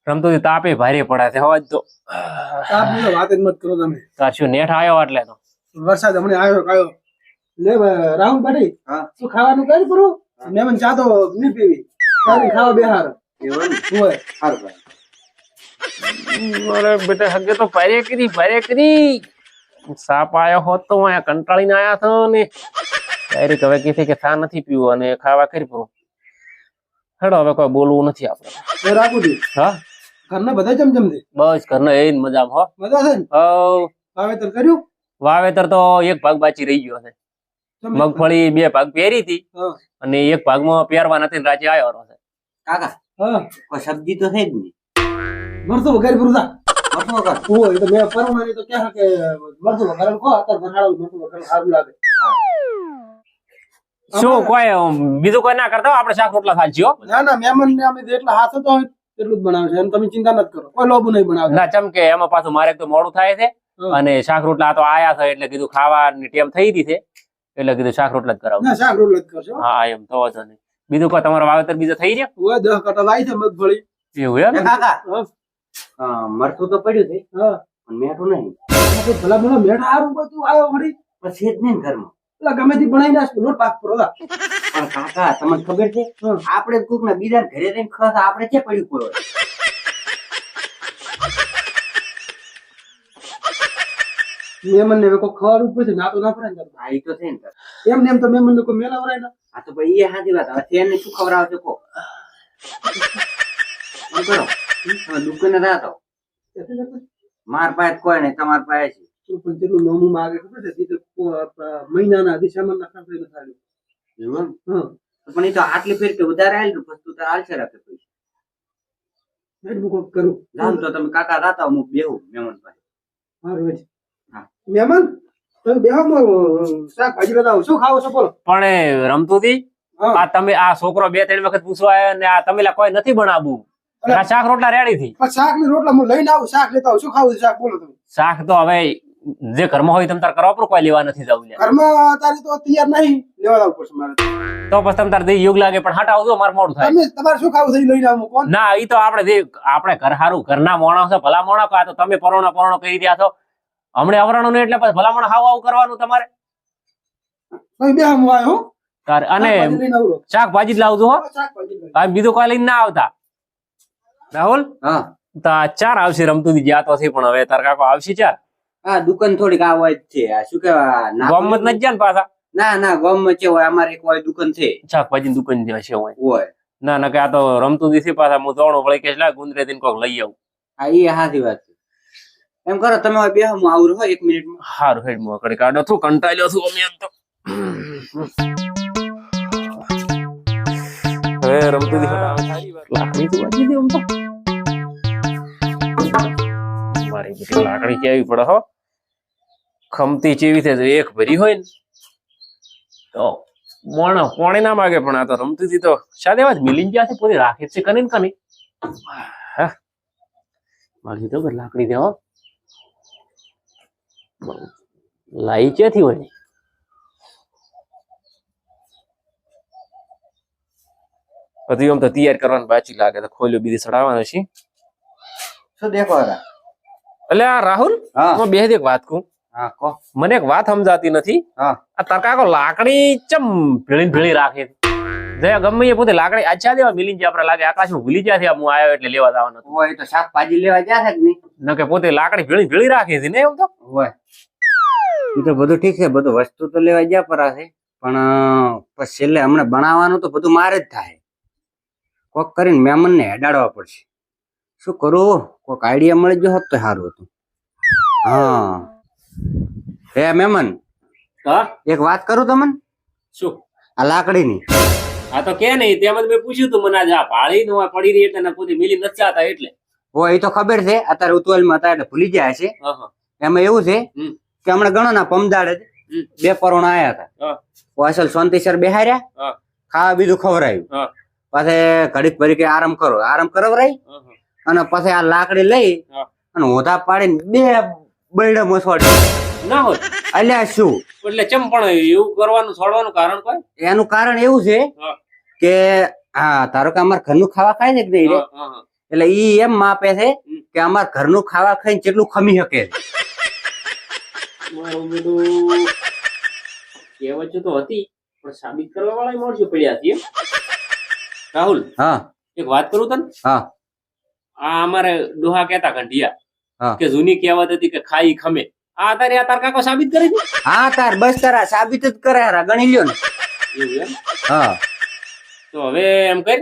રમતો તાપે ભારે પડે છે હવા તો તાપની તો વાત જ મત કરો તમે. તારશું નેઠ આવ્યો એટલે તો વરસાદ હમણાં આવ્યો લે રાહુલ ભાઈ હા. શું ખાવાનું કરી પૂરું મહેમાન ચા તો નહીં પીવી ચાલી ખાવા બેહાર હોય અરે બેટા હગે તો ભારે કરી સાપ આયો હોત તો અહીંયા કંટાળીને આયા છો ને ડાયરેક્ટ હવે કહે છે કે ચા નથી પીવું અને ખાવા કરી પૂરું હેડો હવે કોઈ બોલવું નથી આપણે એ રાખું છું હા ઘરના બધા ચમચમ છે બસ ઘરના એ મજામાં હો મજા છે ને વાવેતર કર્યું વાવેતર તો એક ભાગ બાકી રહી ગયો છે મગફળી 2 ભાગ પહેરી હતી હા અને એક ભાગમાં પહેરવા નથી ને રાજે આવ્યો છે કાકા હા કોઈ સબ્જી તો છે જ નહીં. મરતો વગર પૂરું થા મરચું વગર? ઓ એ તો મેં પરમાની તો ક્યાં કે મરતો વગર કો અત્યારે ભણાડું મરતો વગર સારું લાગે શું કોઈ બીજું કોઈ ના કરતા આપણે શાક રોટલા ખાજી હો ના ના મહેમાન ને અમે જેટલા હાથ હતો એટલું જ બનાવશે એમ તમે ચિંતા નથી કરો કોઈ લોબુ નહીં બનાવતા ના ચમ કે એમાં પાછું મારે તો મોડું થાય છે અને શાક રોટલા તો આયા છે એટલે કીધું ખાવાની ટેમ થઈ રહી છે એટલે કીધું શાક રોટલા જ કરાવું ના શાક રોટલા જ કરશો હા એમ તો વાંધો નહીં બીજું કોઈ તમારું વાવેતર બીજું થઈ રહ્યું ઓય 10 કટા લાઈ છે મગફળી એવું એમ એ કાકા હા મરચું તો પડ્યું છે હા પણ મેઠું નહીં. તો ભલા મને મેઠા હારું કોઈ તું આવ્યો વળી પણ છે જ નહીં ને ઘરમાં. એટલે ગમે તે બનાવી નાખ લોટ પાક પર ઓલા પણ કાકા તમને ખબર છે આપણે કોક ના બીજા ઘરે રહીને ખસ આપણે છે પડ્યું પૂરો મહેમાન ને કોઈ ખવાનું જ પછી ના તો ના પડે ને હા એ તો છે ને કાકા. એમ ને એમ તો મહેમાન ને કોઈ મેલા વરાય ના આ તો ભાઈ એ સાચી વાત. હવે તેને શું ખવડાવશે કો એમ કરો તમે દુકાને રાતો માર પાસે કોઈ નહીં તમાર પાસે છે. પણ જેટલું નોમું માગે ખબર છે તે તો મહિનાના દિશામાં ના ખર્ચ ન થાય એવું એમ? હા પણ એ તો આટલી ફેર કે વધારે આવેલું પછી તું તાર આલશે રાખે પૈસા. મેં કોક કરું જાઉં તો તમે કાકા રાતા હું બેહું મહેમાન પાસે. હારું જ હા. મહેમાન તમે બેહો શાકભાજી બતાવો શું ખાવો છો બોલો પણ એ રમતું હતી હા આ તમે આ છોકરો 2-3 વખત પૂછવા આવ્યો ને આ તમે લા કોઈ નથી બનાવવું આ શાક રોટલા રેડી થી પણ શાક ની રોટલા હું લઈને આવું શાક લેતા આવું શું ખાવું છે શાક બોલો તમે શાક તો હવે જે ઘરમાં હોય તમ તાર કરવા પર કોઈ લેવા નથી જવું લ્યા. ઘરમાં અત્યારે તો તૈયાર નહીં લેવા જવું પડશે મારે તો પછી તમ તાર દઈ યોગ લાગે પણ હટ આવજો મારે મોડું થાય તમે તમારે શું ખાવું છે ઈ લઈને આવું કોણ ના ઈ તો આપણે ઘર હારું ઘરના મોણા છે ભલા મોણા આ તો તમે પરોણો કરી રહ્યા છો હમણે અવરાણું ને એટલે પછી ભલા મોણા હાવ આવું કરવાનું તમારે તમે બે હું આવ્યો અને શાકભાજી લઈને આવું શાકભાજી જ લાવજો હો શાકભાજી લઈને. આ બીજું કોઈ લઈને ના આવતા રાહુલ હા તો આ 4 આવશે રમતું જ્યાં તો છે પણ હવે તાર કાકો આવશે 4 હા દુકાન થોડીક આ હોય જ છે. આ શું કેવાય ગોમત નથી જ્યાં પાછા ના ના ગામમાં છે હોય અમારે એક હોય દુકાન છે શાકભાજી દુકાન જ્યાં છે હોય હોય. ના કે આ તો રમતું દિવસે પાછા હું દોડો વળી કે લા ગુંદરે દિન કોક લઈ આવું હા એ સાચી વાત છે. એમ કરો તમે હવે બેહો હું આવું રહો 1 મિનિટમાં. હારું હેડ મો કડી કાઢો છું કંટાળ્યો છું અમે એમ તો હવે રમતું દિવસે લાકડી તો વાગી દે આમ તો મારી બધી લાકડી કેવી પડે હો ખમતી ચેવી છે એક ભરી હોય ને તો કોણે ના માગે પણ આ તો રમતી હતી તો શાયદ એવા જ મિલિન ગયા છે પૂરી રાખે છે કને કને હા મારી તો લાકડી દે હો લાઈ ક્યાંથી હોય પછી આમ તો તૈયાર કરવાનું બાકી લાગે તો ખોલ્યો બીજી ચડાવવાનો છે શું દેખો હતા? એટલે આ રાહુલ હા હું બે એક વાત કહું હા કહો. મને એક વાત સમજાતી નથી હા આ તાર કાકો લાકડી ચમ ભેળી રાખે છે ગમે એ પોતે લાકડી આછા દેવા મિલિન જે આપણે લાગે આકાશમાં ભૂલી ગયા છે હું આવ્યો એટલે લેવા જવાનો હતો હોય તો શાકભાજી લેવા ગયા છે કે નહીં? ન કે પોતે લાકડી ભેળી રાખે છે ને એમ તો હોય એ તો બધું ઠીક છે બધું વસ્તુ તો લેવા ગયા પરા છે પણ પછી છેલ્લે હમણાં બનાવવાનું તો બધું મારે જ થાય. કોક કરીને મહેમાન ને હેડાડવા પડશે. શું કરું કોક આઈડિયા મળી ગયો હોત તો સારું હતું. હા હે મહેમાન હા એક વાત કરું તમને શું આ લાકડીની. આ તો કે નહીં તેમ જ મેં પૂછ્યું તું મને આજે આ પાળી નો પડી રહી એટલે પોતે મિલી નથી જતા એટલે હોય એ તો ખબર છે અત્યારે ઉતવાલમાં હતા એટલે ભૂલી જાય છે. એમાં એવું છે કે હમણાં ગણો ના પમદાડે 2 પરોણા આયા હતા અસલ શાંતિસર બેહાર્યા ખાવા બીજું ખવડાવ્યું પછી ઘડીક ભરી કે આરામ કરાવરાય અને પછી આ લાકડી લઈ અને હોધા પાડીને 2 બૈડા મસવાડી ના હોય અલ્યા શું એટલે ચમ પણ એવું કરવાનું છોડવાનું કારણ કોઈ એનું કારણ એવું છે કે હા ધારો કે અમારે ઘરનું ખાવા ખાય ને કે નહીં રે એટલે ઈ એમ માપે છે કે અમાર ઘરનું ખાવા ખાઈને કેટલું ખમી શકે છે. મારું બધું કહેવત તો હતી પણ સાબિત કરવા વાળા માણસો પડ્યા હતી એમ. રાહુલ હા એક વાત કરું તને. હા આ અમારે ડોહા કહેતા હા. કંઢિયા કે જૂની કહેવત હતી કે ખાઈ ખમે. આ તાર કાકો સાબિત કરી દે. હા તાર બસ તારા સાબિત જ કરે હારા ગણી લ્યો ને. એવું એમ. હા તો હવે એમ કર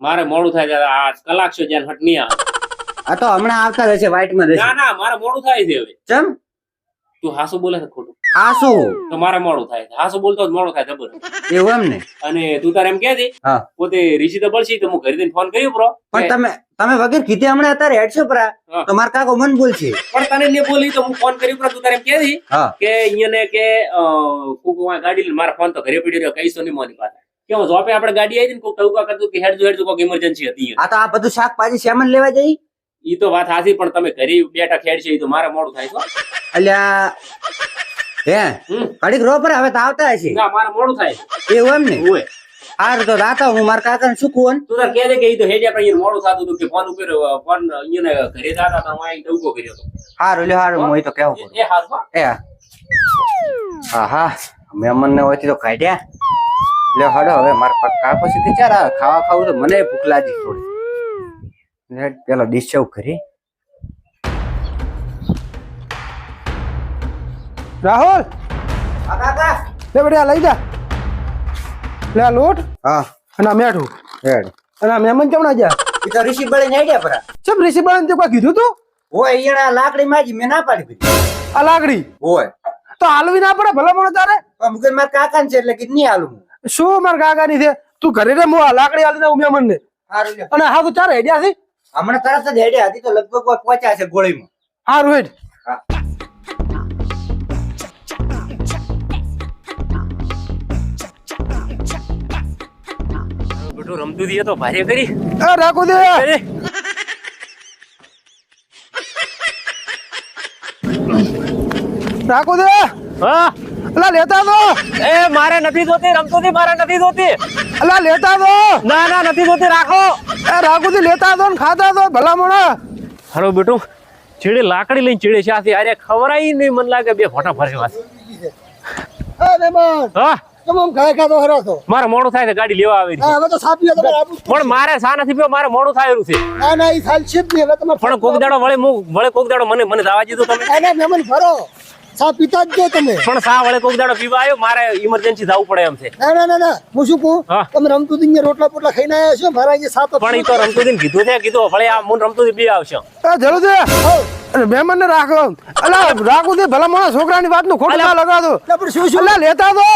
મારે મોડું થાય છે આ કલાક છે જ્યાં હટ નહીં આવે. આ તો હમણાં આવતા રહેશે વાઇટ માં ના રહેશે. ના મારે મોડું થાય છે હવે. ચમ તું હાસુ બોલે છે ખોટું આ શું તો મારે મોડું થાય છે. હાસુ બોલતો જ મોડું થાય જબર. એવું એમ ને. અને તું તારે એમ કે છે હા. પોતે ઋષિ તો બળશી તો હું ઘરે જઈને ફોન કર્યો બ્રો પણ તમે વગર કીધે હમણાં અત્યારે હેડશો પરા હા. તો માર કાકો મન બોલશે. પણ તને ને બોલી તો હું ફોન કર્યો તું તારે એમ કે છે હા કે અહીંયા કે કોક ગાડી લઈને મારા ફોન તો ઘરે પડી રહ્યો કહીશો નહીં મોની પાસે કે હું જોપે આપણે ગાડી આવી ને કોક ટવકા કરતું કે હેડજો કોક ઇમરજન્સી હતી આ તો આ બધું શાકભાજી સામાન લેવા જઈ. ઈ તો વાત સાચી પણ તમે ઘરે બેઠા ખેડશે ઈ તો મારે મોડું થાય છે. અલ્યા હે કડીક રો પર હવે તો આવતા હશે. ના મારે મોડું થાય છે. એવું એમ ને. ઓય હાર તો દાતા હું મારા કાકાને શું કહું. તું તાર કહે છે કે ઈ તો હેડ્યા પણ ઈ મોડું થતું હતું કે ફોન ઉપર ફોન અહીંયા ઘરે જતા તો હું અહીં ટવકો કર્યો હતો. હારું લ્યો હારું હું તો કેવું પડું. એ હારું હો. એ હા હા મહેમાન ને હોય તો કાઢ્યા લ્યો હડો હવે મારા કાકો સુધી ચાર આવે ખાવા ખાવું તો મને ભૂખ લાગી થોડી. પેલો ડીશ ચૌ કરી. રાહુલ કાકા લે બેટા લઈ જા. લે આ લોટ હા અને આ મેઠું હેડ અને આ મહેમાન કેમણા ગયા? ઈ તો ઋષિ બળે નાડ્યા પરા. ચમ ઋષિ બાળન તે કોઈ કીધું તું? હોય ઈયણા લાકડી માજી મેં ના પાડી દીધી. આ લાકડી હોય તો હાલવી ના પડે ભલા મને તારે. પણ મુકે મારા કાકા છે એટલે કીધું નહીં હાલું. શું મારા કાકાની છે? તું ઘરે રે હું આ લાકડી હાલી દઉં મહેમાન ને. હારું લ્યો અને હા તું ચાર હેડ્યા છે. હમણાં તરત જ હેડ્યા હતી તો લગભગ કોઈ પહોંચ્યા છે ગોળીમાં. હારું હેડ. હા બેટું રમતું દીએ તો ભારે કરી એ રાખો દે. અરે રાખો દે. હા અલા લેતા દો. એ મારે નથી જોતી રમતું દી મારે નથી જોતી. અલા લેતા દો. ના ના નથી જોતી રાખો. એ રાખો દે લેતા દો ને ખાતા દો ભલા મોણા. હાલો બેટું ચીડે લાકડી લઈને ચીડે છે આથી અરે ખવરાઈ નહીં મને લાગે બે ફોટા ફરવા. એ મહેમાન હા તમે આમ ખાય ખાતો હરાતો. મારે મોડું થાય છે ગાડી લેવા આવી હા હવે તો સાપીઓ તમારે આપું. પણ મારે સા નથી પીવો મારે મોડું થાય છે. ના ના ઈ સાલ છે જ નહીં હવે તમે. પણ કોક દાડો વળે કોક દાડો મને દાવા દીધું તમે. ના ના મહેમાન ફરો. સા પીતા જ જો તમે. પણ સા વળે કોક દાડો પીવા આવ્યો મારે ઇમરજન્સી જવું પડે એમ છે. ના ના ના ના હું શું કહું હા. તમે રમતું દી રોટલા પોટલા ખાઈને આવ્યા છો મારા અહીંયા સાપ પણ ઈ તો રમતું દીને કીધું છે કીધું ભલે આ મુન રમતું દી બી આવશે. જરૂર છે અને મહેમાન ને રાખો. અલા રાખો દે ભલા મોણા છોકરાની વાત નું ખોટું ના લગાડો. પણ શું શું અલા લેતા દો.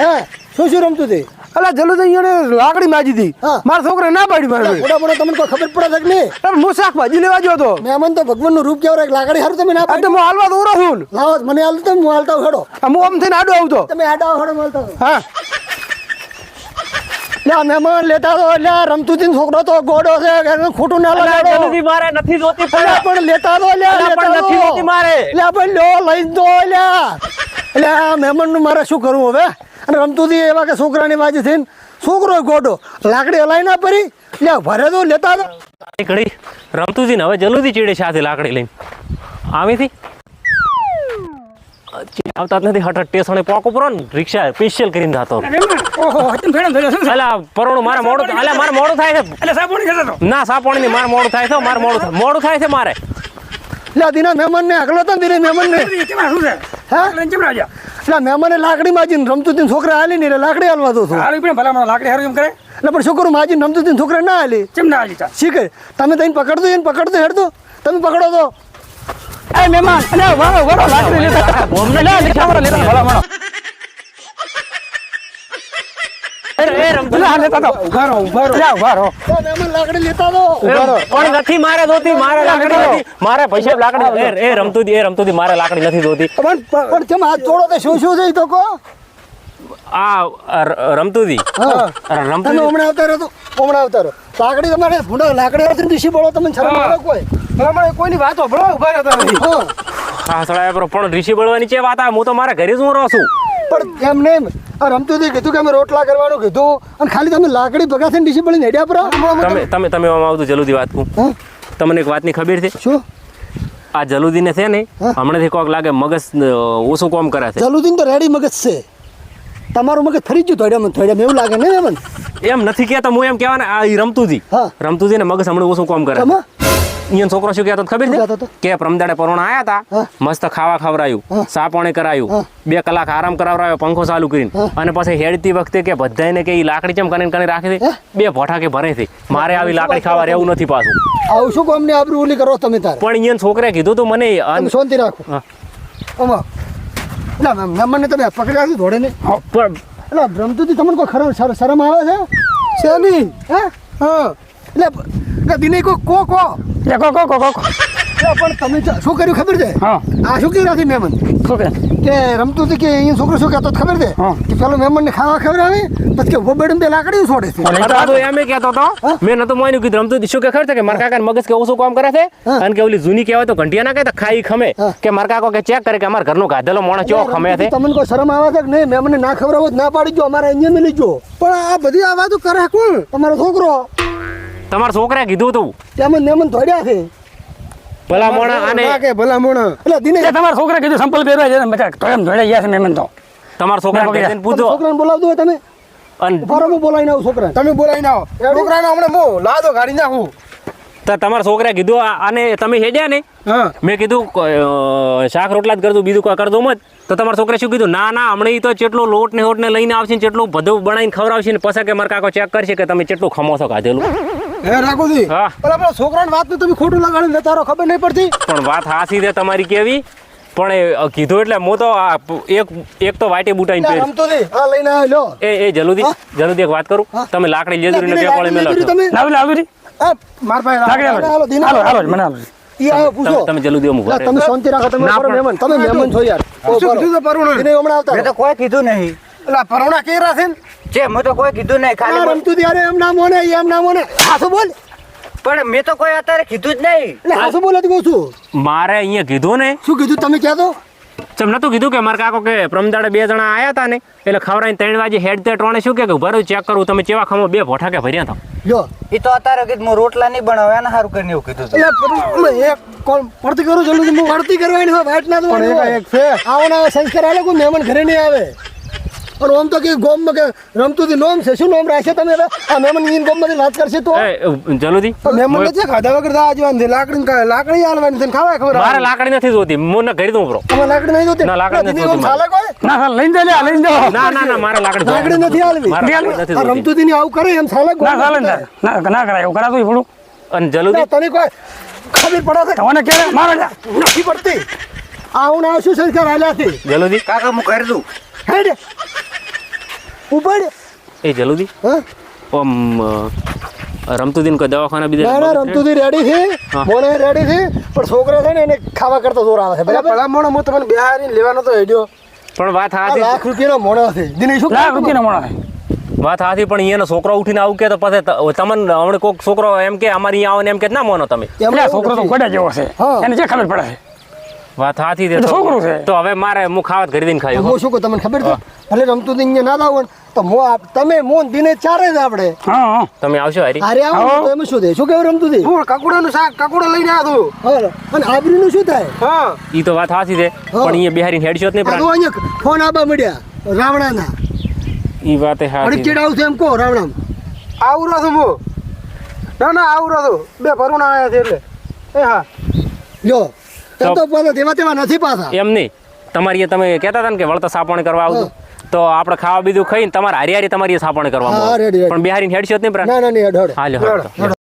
હે શું શું રમતું હતી? અલા જલ્દી અહીંયા લાકડી માજી હતી મારા છોકરા ના પાડી મારે. થોડા મોડા તમને કોઈ ખબર પડે કે નહીં? પણ હું શાકભાજી લેવા ગયો તો. મહેમાન તો ભગવાન નું રૂપ કેવરાય લાકડી હારું તમે ના પાડી. હું હાલવા દોરો છું. લાવો મને હાલ તો હું હાલતા હેડો. હું આમ થઈને આડો આવતો. તમે આડા હેડો મળતા. હા લ્યા મહેમાન લેતા દો. લ્યા રમતું હતી છોકરો તો ગોડો છે ખોટું ના લગાડો. જલ્દી મારે નથી જોતી પણ લેતા દો. લ્યા પણ નથી જોતી મારે. લ્યા ભાઈ લો લઈ દો. લ્યા લ્યા મહેમાન નું મારે શું કરવું હવે? અને રમતું હતી એવા કે છોકરાની બાજી થઈને છોકરો ગોડો લાકડી હલાઈ ના પડી. લ્યા ભરે દો લેતા દો. ઘડી રમતું હતી ને હવે જલ્દી ચીડે સાથે લાકડી લઈને આવીથી આવતા જ નથી હઠ સ્ટેશને પોક ઉપર ને રિક્ષા સ્પેશિયલ કરીને જતો. અલા પરોણું મારે મોડું અલા મારે મોડું થાય છે. ના સાપોણી નહીં મારે મોડું થાય છે મારે મોડું થાય છે મારે. લ્યા દીના મહેમાન ને આગલો તો દીને મહેમાન ને મહેમાને લાકડી માજીને રમતું હતી છોકરા હાલી નહીં લાકડી હાલવા દો છું. લાકડી હારું એમ કરે એટલે પણ છોકરું માજીને રમતું હતી છોકરા ના હાલી. કેમ ના હાલી તા? શીખે તમે તઈને પકડતો એને પકડતો હેડતો તમે પકડો તો. એ મહેમાન અલે વાળો વાળો લાકડી લેતા બોમને લે લેતા લેતા વાળો વાળો એ રમતું લેતા તો ઉભારો ઉભારો ઉભારો મહેમાન લાકડી લેતા દો ઉભારો. પણ નથી મારે જોતી મારે લાકડી નથી મારે પૈસા લાકડી એ રમતું હતી મારે લાકડી નથી જોતી. પણ કેમ હાથ જોડો તો શું શું છે ઈ તો કહો. આ રમતું હતી હા રમતું તમે હમણાં આવતા રહો હમણાં આવતા રહો. લાકડી તમારે ભૂંડો લાકડી આવતી ઋષિ બોલો તમે શરમ આવે કોઈ ભલામણ કોઈની વાતો ભળો ઉભા રહેતા નથી. હા સળાય પણ ઋષિ બળવાની છે વાત આ હું તો મારા ઘરે જ હું રહું છું. પણ એમ નહીં આ રમતું હતી કીધું કે અમે રોટલા કરવાનું કીધું અને ખાલી તમે લાકડી ભગા થઈને ડિસિપ્લિન હેડ્યા પર તમે આમાં આવતું જલ્દી વાત કહું હા તમને એક વાતની ખબર છે શું આ જલુદીને છે ને હમણાંથી કોક લાગે મગજ ઓછું કામ કરે છે જલુદીન તો રેડી મગજ છે તમારું મગજ ફરી ગયું થોડ્યામાં એવું લાગે ને એમ એમ નથી કહેતો હું એમ કહેવાને આ ઈ રમતુજી હા. રમતુજી ને મગજ હમણાં ઓછું કામ કરે છે. તમે ઈયોનો છોકરો શું કહેતો હતો ખબર શું કહેતો હતો? છે કે પ્રમદાડે પરોણા આયા હતા હા. મસ્ત ખાવા ખવરાયું ચા પાણી કરાયું 2 કલાક આરામ કરાવરાયો પંખો ચાલુ કરીને અને પછી હેડતી વખતે કે બધાને કે ઈ લાકડી ચમ કરીને રાખી દે 2 ભોઠા કે ભરે છે મારે આવી લાકડી ખાવા રહેવું નથી પાછું આવું શું કોમને આબરૂ ઓલી કરો તમે તારે પણ ઈયોને છોકરે કીધું તો મને તમે શાંતિ રાખો હા. ઓમાં ના મહેમાનને તમે પકડ્યા છો ધોડે ને પણ એટલે રમતુંથી તમને કોઈ ખરો શરમ આવે છે છે નહીં હા એટલે દિને કો પણ તમે શું કર્યું ખબર છે હા આ શું કર્યું મહેમાન શું કે કે રમતું હતું કે અહીંયા છોકરો શું કહેતો હતો ખબર છે હા. કે પેલો મહેમાનને ખાવા ખવડાવે પછી કે ઉભો બેડું બે લાકડીઓ છોડે છે આ તો એમ કહેતો હતો મેં નતો મોયનું કીધું રમતું શું કે ખબર છે કે મારા કાકા મગજ કે ઓછું કામ કરે છે અને કે ઓલી જૂની કહેવાય તો ઘંટિયા ના કહેતા ખાઈ ખમે કે મારા કાકો કે ચેક કરે કે અમારા ઘરનો ગાધેલો માણસ ચો ખમે છે તમને કોઈ શરમ આવે છે કે નહીં મહેમાનને ના ખવડાવો ના પાડી જો અમારે અહીંયા મેલી જો પણ આ બધી આ વાતો કરે કોણ તમારો છોકરો તમારા છોકરાએ કીધું હતું તેમાં મહેમાન ધોડ્યા છે ભલા મોણા અને કે ભલા મોણા એટલે દિને તમારા છોકરા કીધું સંપલ પહેરવા છે ને બધા તો એમ જોડે ગયા છે મહેમાન તો તમારા છોકરાને કહીને પૂછો છોકરાને બોલાવતો હોય તમે અને બરાબર બોલાવીને આવો છોકરા તમે બોલાવીને આવો છોકરાને હમણાં હું લાદો ગાડી નાખું તો તમારા છોકરાએ કીધું અને તમે હેડ્યા ને હા મેં કીધું શાક રોટલા જ કરતું બીજું કોઈ કરતો મત તો તમારા છોકરાએ શું કીધું ના હમણાં ઈ તો જેટલો લોટ ને હોટ ને લઈને આવશે ને જેટલું બધું બનાવીને ખવડાવશે ને પછી કે મારા કાકો ચેક કરશે કે તમે કેટલું ખમો છો ખાધેલું હે રાખોજી હા પણ આપણા છોકરાની વાતનું તમે ખોટું લગાડીને તારો ખબર નહીં પડતી પણ વાત હાસી છે તમારી કેવી પણ એ કીધું એટલે હું તો આ એક તો વાટે બુટાઈને પહેરી રમતો નહીં હા લઈને આવ્યો લો એ જલ્દી એક વાત કરું તમે લાકડી લેજુરી ને પેકોળે મેલો છો તમે લાવ રી માર પાસે લાકડી હાલો દિને હાલો મને હાલો ઈ આવો પૂછો તમે જલ્દી અમુક ના, તમે શાંતિ રાખો તમે ના, બરો મહેમાન તમે મહેમાન છો યાર શું કીધું તો પરુણા એને હમણાં આવતા મેં તો કોઈ કીધું નહીં એટલે પરુણા કે રાખે ને છે મેં તો કોઈ કીધું નહીં ખાલી રમતું ત્યારે એમ ના મોને એમ ના મોને હાસુ બોલ પણ મેં તો કોઈ અત્યારે કીધું જ નહીં એટલે હાસુ બોલે તો કહું છું મારે અહીંયા કીધું ને શું કીધું તમે ક્યાં તો ચમ નતું કીધું કે મારા કાકો કે પ્રમદાડે 2 જણા આયા હતા ને એટલે ખવરાઈને 3 વાગે હેડ તે ટોણે શું કે ભરું ચેક કરું તમે ચેવા ખમો 2 ભોઠા કે ભર્યા હતા લ્યો એ તો અત્યારે કીધું હું રોટલા નહીં બનાવે એને સારું કરીને એવું કીધું હતું. એટલે એક કોણ પડતી કરું જલ્દી હું પડતી કરવાની હોય વાટ ના દો એક છે આવો ના સંસ્કાર આલે કોઈ મહેમાન ઘરે નહીં આવે અને ઓમ તો કે ગોમમાં કે રમતું થી નોમ છે શું નોમ રાખશે તમે હવે આ મહેમાન ઈન ગોમમાંથી વાત કરશે તો જલ્દી મહેમાન છે ખાધા વગર દા જવાનું છે લાકડી આલવાની છે ખાવા ખબર મારે લાકડી નથી જોતી હું ના કરી દઉં બ્રો તમે લાકડી નહીં જોતી ના, લાકડી નથી જોતી ચાલે કોઈ ના ચાલ લઈને જા લઈને જાઓ ના મારે લાકડી લાકડી નથી આલવી મારે લાકડી નથી આ જોતી રમતું થી આવું કરે એમ ચાલે ના ચાલે ને ના કરાય એવું કરાતું થોડું અને જલ્દી તને કોઈ ખબર પડે છે તમને ક્યારે મારો જા નથી પડતી આવું ના શું સંસ્કાર આલ્યા છે જલ્દી કાકા હું કરી દઉં હેડ ઉપર એ જલ્દી હા ઓમ રમતું દિન કોઈ દવાખાના બીજા ના રમતું થી રેડી છે મોને રેડી છે પણ છોકરા છે ને એને ખાવા કરતા જોર આવે છે બરાબર ભલા મોણો હું તમને બિહારી લેવાનો તો હેડ્યો પણ વાત આ હાથી લાખ રૂપિયાનો મોણો છે દિનેશ શું લાખ રૂપિયાનો મળે વાત હાથી પણ એનો છોકરો ઉઠીને આવું કે તો પછી તમને હમણાં કોઈક છોકરો એમ કે અમારી અહીંયા આવો ને એમ કે ના માનો તમે એટલે આ છોકરો તો ગોડા જેવો છે હા. એને જે ખબર પડે વાત હાથી છે એ તો છોકરું છે. તો હવે મારે હું ખાવા જ ઘરી દઈને ખાયું હું શું કહું તમને ખબર છે ભલે રમતું થી અહીંયા ના આવો ને તો તમે મોન દિને ચારે જ આપણે હા તમે આવશો હારી અરે આવો તો એમ શું થાય શું કેવું રમતું થી હું કકુડાનું શાક કકુડા લઈને આવ્યો હા અને આબરીનું શું થાય હા ઈ તો વાત હાથી છે પણ અહીંયા બિહારી હેડશો જ નહીં આ તો પ્રાણ અહીંયા ફોન આબા મળ્યા રાવણાના ઈ વાતે અને હાથી છે. ચીડાવું છે એમ કહો રાવણામ આવું છું હું ના આવું છું 2 ભરુણા આયા છે એટલે એ હા લ્યો તો પાછા તેવા નથી પાછા એમ નહીં તમારી તમે કહેતા હતા ને કે વળતા સાપણ કરવા આવતું તો આપણે ખાવા બીજું ખાઈને તમારે હારી તમારી સાપણ કરવા હા, ready, ready. પણ બિહારી હેડશો જ નહીં પ્રાણ ના નહીં હેડ હાલ્યો